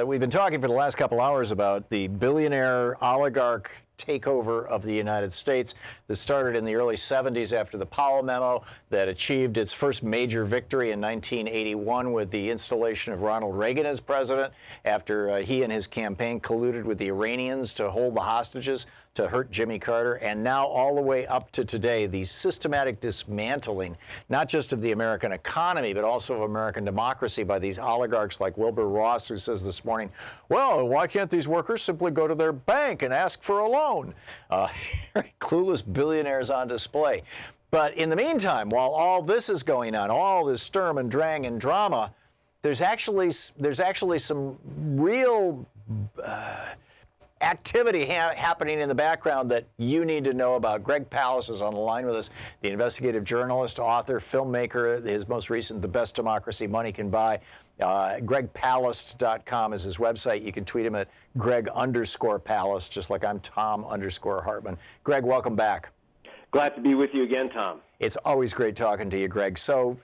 We've been talking for the last couple hours about the billionaire oligarch takeover of the United States that started in the early 70s after the Powell memo, that achieved its first major victory in 1981 with the installation of Ronald Reagan as president after he and his campaign colluded with the Iranians to hold the hostages to hurt Jimmy Carter, and now all the way up to today, the systematic dismantling, not just of the American economy, but also of American democracy by these oligarchs like Wilbur Ross, who says this morning, well, why can't these workers simply go to their bank and ask for a loan? Clueless billionaires on display. But in the meantime, while all this is going on, all this Sturm and Drang and drama, there's actually some real activity happening in the background that you need to know about. Greg Palast is on the line with us, the investigative journalist, author, filmmaker. His most recent, The Best Democracy Money Can Buy. GregPalast.com is his website. You can tweet him at Greg_Palast, just like I'm Thom_Hartmann. Greg, welcome back. Glad to be with you again, Tom. It's always great talking to you, Greg. So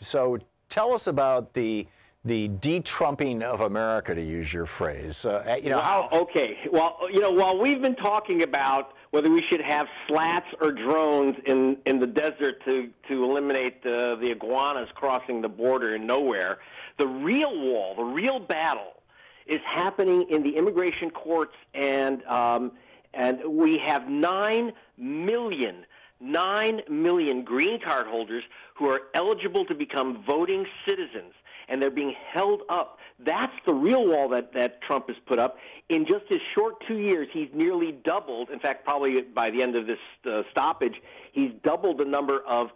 tell us about the de-Trumping of America, to use your phrase. Wow, okay. Well, while we've been talking about whether we should have slats or drones in the desert to eliminate the iguanas crossing the border in nowhere, the real wall, the real battle is happening in the immigration courts, and we have 9 million green card holders who are eligible to become voting citizens, and they're being held up. That's the real wall that Trump has put up. In just his short 2 years, he's nearly doubled. In fact, probably by the end of this stoppage, he's doubled the number of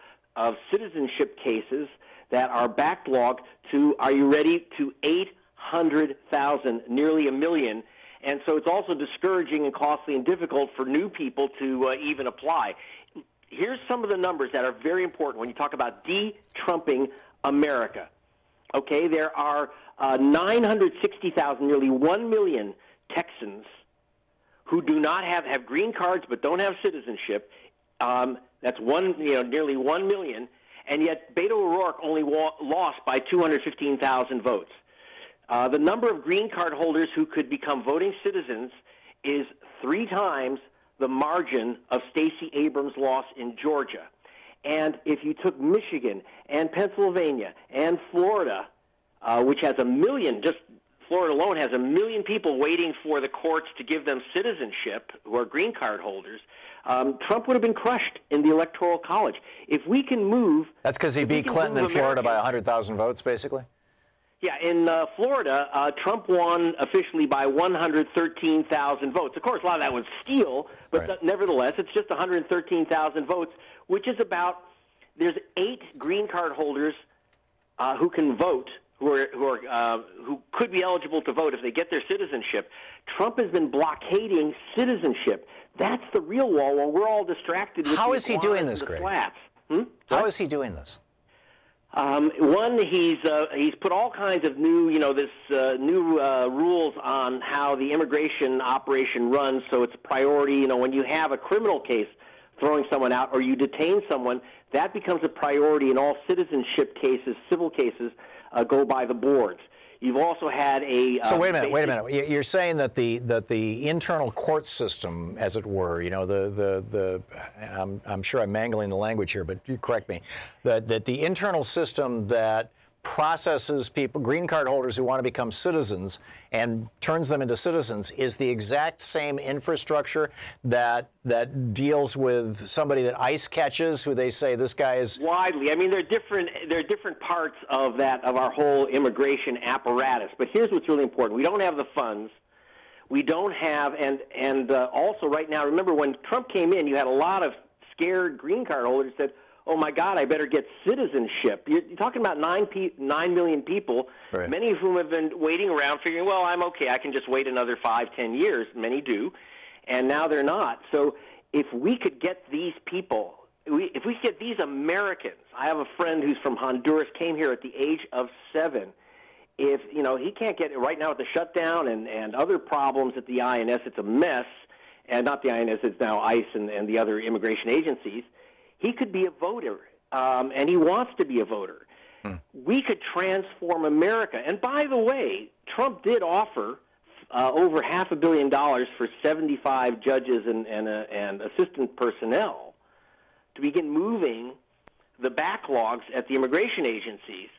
citizenship cases that are backlogged to, are you ready, to 800,000, nearly a million. And so it's also discouraging and costly and difficult for new people to even apply. Here's some of the numbers that are very important when you talk about de-Trumping America. Okay, there are 960,000, nearly 1 million Texans who do not have green cards but don't have citizenship. That's nearly 1 million, and yet Beto O'Rourke only lost by 215,000 votes. The number of green card holders who could become voting citizens is 3 times the margin of Stacey Abrams' loss in Georgia. And if you took Michigan and Pennsylvania and Florida, which has 1 million, just Florida alone has 1 million people waiting for the courts to give them citizenship who are green card holders, Trump would have been crushed in the Electoral College. If we can move... That's because he beat Clinton in Florida by 100,000 votes, basically? Yeah, in Florida, Trump won officially by 113,000 votes. Of course, a lot of that was steal, but right. Nevertheless, it's just 113,000 votes, which is about, there's 8 green card holders who can vote, who could be eligible to vote if they get their citizenship. Trump has been blockading citizenship. That's the real wall while we're all distracted with How is he doing this, Greg? How is he doing this? One, he's put all kinds of new, new rules on how the immigration operation runs. So it's a priority. When you have a criminal case throwing someone out or you detain someone, that becomes a priority, and all citizenship cases, civil cases, go by the boards. You've also had a... So wait a minute. You're saying that the internal court system, as it were, I'm sure I'm mangling the language here, but you correct me, that the internal system that processes people, green card holders who want to become citizens and turns them into citizens, is the exact same infrastructure that deals with somebody that ICE catches, who they say this guy is... Widely. I mean, there are different parts of our whole immigration apparatus. But here's what's really important. We don't have the funds. We don't have, and also right now, remember when Trump came in, you had a lot of scared green card holders that said, oh, my God, I better get citizenship. You're talking about 9 million people, right, many of whom have been waiting around figuring, well, I'm okay. I can just wait another 5, 10 years. Many do. And now they're not. So if we could get these people, if we could get these Americans, I have a friend who's from Honduras, came here at the age of 7. If, he can't get it right now with the shutdown and other problems at the INS, it's a mess. And not the INS, it's now ICE and the other immigration agencies. He could be a voter, and he wants to be a voter. We could transform America. And by the way, Trump did offer over $500 million for 75 judges and assistant personnel to begin moving the backlogs at the immigration agencies.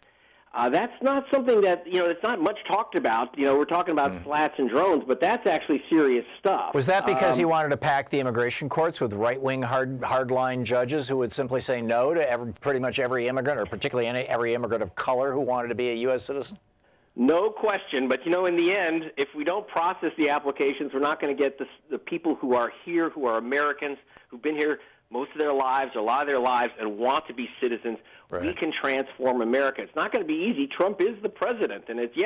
That's not something that, it's not much talked about. We're talking about slats and drones, but that's actually serious stuff. Was that because he wanted to pack the immigration courts with right-wing, hardline judges who would simply say no to pretty much every immigrant, or particularly every immigrant of color who wanted to be a U.S. citizen? No question, but in the end, if we don't process the applications, we're not going to get the people who are here, who are Americans, who've been here most of their lives, or a lot of their lives, and want to be citizens. Right. We can transform America. It's not going to be easy. Trump is the president, and it's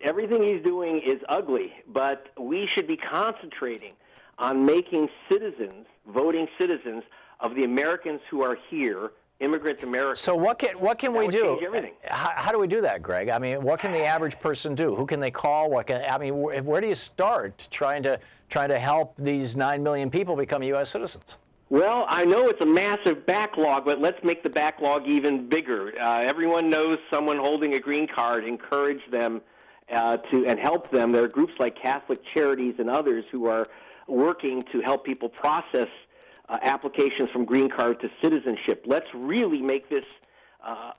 everything he's doing is ugly. But we should be concentrating on making citizens, voting citizens of the Americans who are here. Immigrants, Americans. So what can we do? Everything. How do we do that, Greg? I mean, what can the average person do? Who can they call? Where do you start trying to help these 9 million people become U.S. citizens? Well, I know it's a massive backlog, but let's make the backlog even bigger. Everyone knows someone holding a green card. Encourage them and help them. There are groups like Catholic Charities and others who are working to help people process applications from green card to citizenship. Let's really make this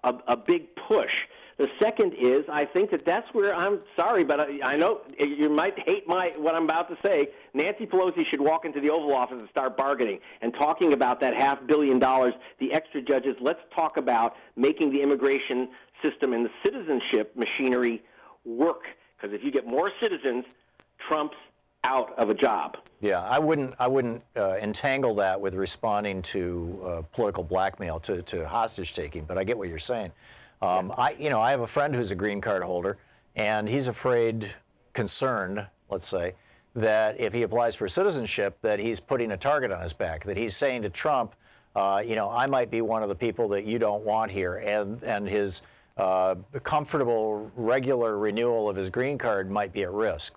a big push. The second is, I think that's where, I'm sorry, but I know you might hate what I'm about to say. Nancy Pelosi should walk into the Oval Office and start bargaining and talking about that $500 million, the extra judges. Let's talk about making the immigration system and the citizenship machinery work. Because if you get more citizens, Trump's out of a job. Yeah, I wouldn't entangle that with responding to political blackmail, to hostage taking. But I get what you're saying. I have a friend who's a green card holder, and he's concerned, let's say, that if he applies for citizenship, that he's putting a target on his back. That he's saying to Trump, I might be one of the people that you don't want here, and his comfortable, regular renewal of his green card might be at risk.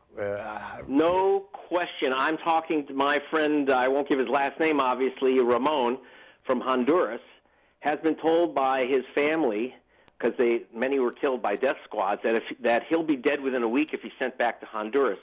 No question. I'm talking to my friend, I won't give his last name, obviously, Ramon from Honduras, has been told by his family, because many were killed by death squads, that he'll be dead within a week if he's sent back to Honduras.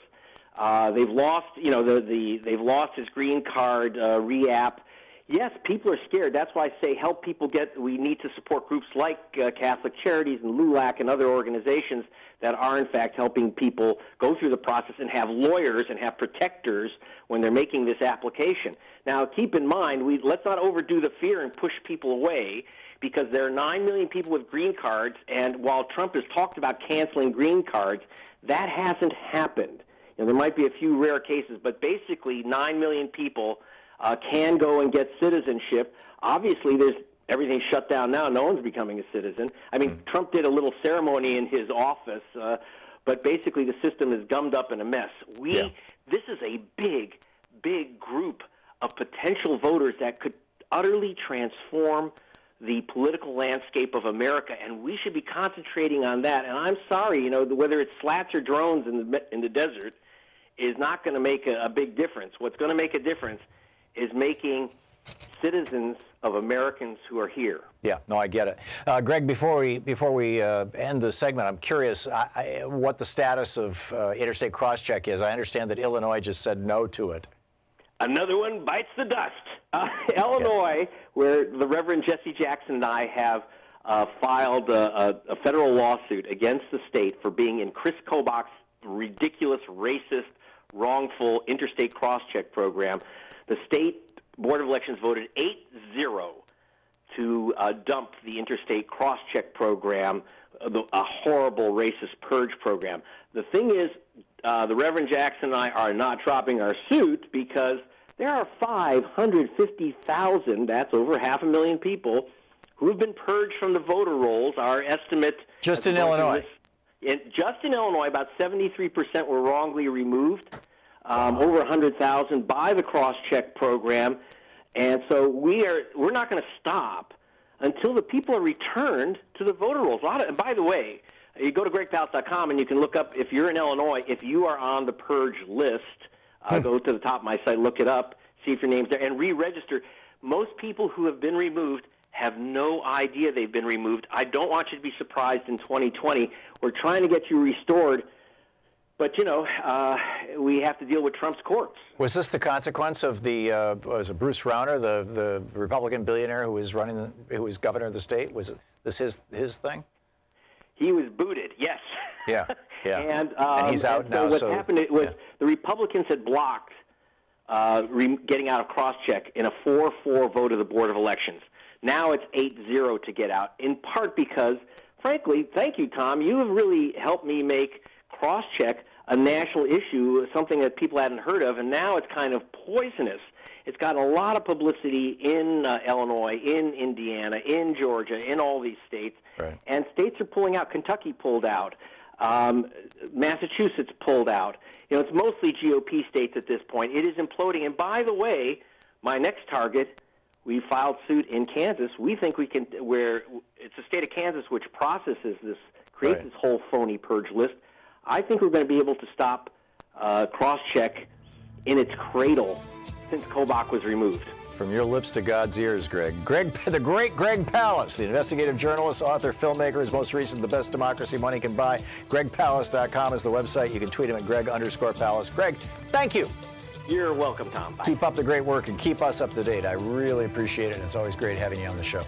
They've lost, they've lost his green card re-app. Yes, people are scared. That's why I say help people we need to support groups like Catholic Charities and LULAC and other organizations that are, in fact, helping people go through the process and have lawyers and have protectors when they're making this application. Now, keep in mind, let's not overdo the fear and push people away, because there are 9 million people with green cards, and while Trump has talked about canceling green cards, that hasn't happened. There might be a few rare cases, but basically 9 million people can go and get citizenship. Obviously, everything's shut down now. No one's becoming a citizen. I mean, Trump did a little ceremony in his office, but basically the system is gummed up in a mess. This is a big, big group of potential voters that could utterly transform the political landscape of America, and we should be concentrating on that. And I'm sorry, whether it's slats or drones in the desert is not going to make a big difference. What's going to make a difference is making citizens of Americans who are here. Yeah, no, I get it. Greg, before we end the segment, I'm curious what the status of interstate crosscheck is. I understand that Illinois just said no to it. Another one bites the dust. Illinois, where the Reverend Jesse Jackson and I have filed a federal lawsuit against the state for being in Chris Kobach's ridiculous, racist, wrongful interstate crosscheck program. The state Board of Elections voted 8-0 to dump the interstate crosscheck program, a horrible racist purge program. The thing is, the Reverend Jackson and I are not dropping our suit because there are 550,000, that's over 500,000 people, who have been purged from the voter rolls. Our estimate... Just in Illinois? Just in Illinois, about 73% were wrongly removed, over 100,000 by the crosscheck program. And so we're not going to stop until the people are returned to the voter rolls. And by the way, you go to gregpalast.com and you can look up, if you're in Illinois, if you are on the purge list, go to the top of my site, look it up, see if your name's there, and re-register. Most people who have been removed have no idea they've been removed. I don't want you to be surprised in 2020. We're trying to get you restored. But, you know, we have to deal with Trump's courts. Was this the consequence of the was it Bruce Rauner, the Republican billionaire who was who was governor of the state? Was this his thing? He was booted, yes. Yeah, yeah. And he's out now. So what happened was the Republicans had blocked getting out of cross-check in a 4-4 vote of the Board of Elections. Now it's 8-0 to get out, in part because, frankly, thank you, Tom, you have really helped me make cross-check a national issue, something that people hadn't heard of, and now it's kind of poisonous. It's gotten a lot of publicity in Illinois, in Indiana, in Georgia, in all these states, right. And states are pulling out. Kentucky pulled out. Massachusetts pulled out. You know, it's mostly GOP states at this point. It is imploding. And by the way, my next target, we filed suit in Kansas. We think we can, where it's the state of Kansas which processes this, creates this whole phony purge list. I think we're going to be able to stop cross-check in its cradle since Kobach was removed. From your lips to God's ears, Greg. The great Greg Palast, the investigative journalist, author, filmmaker, his most recent The Best Democracy Money Can Buy. GregPalast.com is the website. You can tweet him at Greg_Palast. Greg, thank you. You're welcome, Tom. Bye. Keep up the great work and keep us up to date. I really appreciate it. It's always great having you on the show.